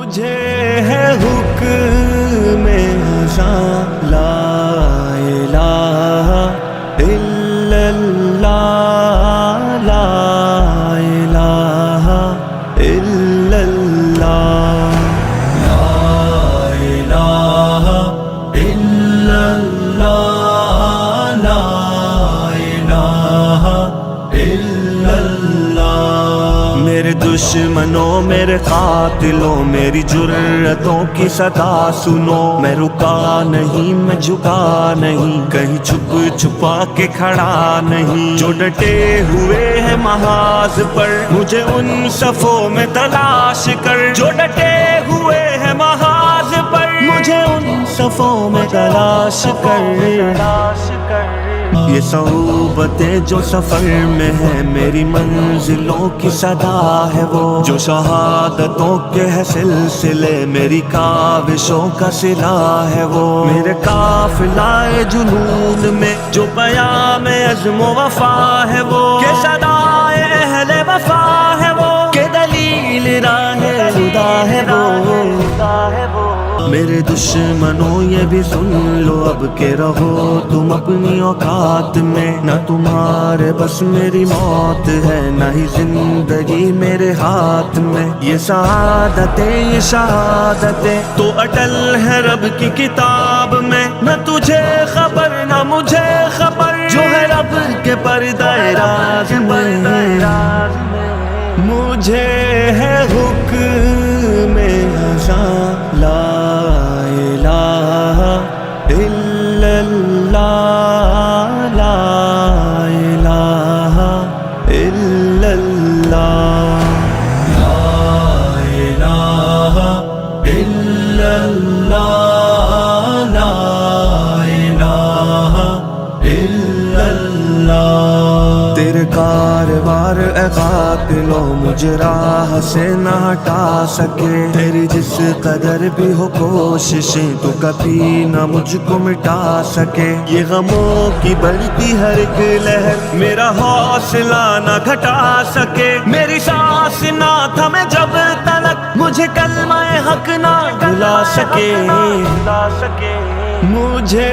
مجھے ہے حکم ازاں لا الہ الا اللہ لا الہ الا اللہ لا الہ الا اللہ لا الہ الا اللہ۔ میرے دشمنوں میرے قاتلوں میری جرتوں کی صدا سنو، میں رکا نہیں میں جھکا نہیں، کہیں چھپ چھپا کے کھڑا نہیں، جو ڈٹے ہوئے ہیں محاذ پر مجھے ان صفوں میں تلاش کر، جو ڈٹے ہوئے ہیں محاذ پر مجھے ان صفوں میں تلاش کر۔ یہ صحبتیں جو سفر میں ہے میری منزلوں کی صدا ہے وہ، جو شہادتوں کے ہے سلسلے میری کاوشوں کا صلہ ہے وہ، میرے قافلہ جنون میں جو پیام عزم و وفا ہے وہ، کہ صدائے اہل وفا ہے وہ، کہ دلیل راہ خدا ہے وہ۔ میرے دشمنوں یہ بھی سن لو اب کہ رہو تم اپنی اوقات میں، نہ تمہارے بس میری موت ہے نہ ہی زندگی میرے ہاتھ میں، یہ سعادتیں یہ شہادتیں تو اٹل ہے رب کی کتاب میں، نہ تجھے خبر نہ مجھے خبر جو ہے رب کے پردہ راز میں۔ مجھے ہے حکم ازاں لا الہ الا اللہ لا الہ الا اللہ لا الہ الا اللہ لا الہ الا اللہ۔ تیرے کاروار اے قاتلوں مجھے راہ سے نہ ہٹا سکے، تیری جس قدر بھی ہو کوششیں تو کبھی نہ مجھ کو مٹا سکے، یہ غموں کی بڑھتی ہر ایک لہر میرا حوصلہ نہ گھٹا سکے، میری سانس نہ تھمے جب تلک مجھے کلمہ حق نہ بھلا سکے۔ مجھے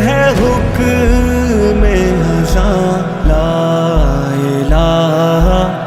ہے حکم ازاں لا الہ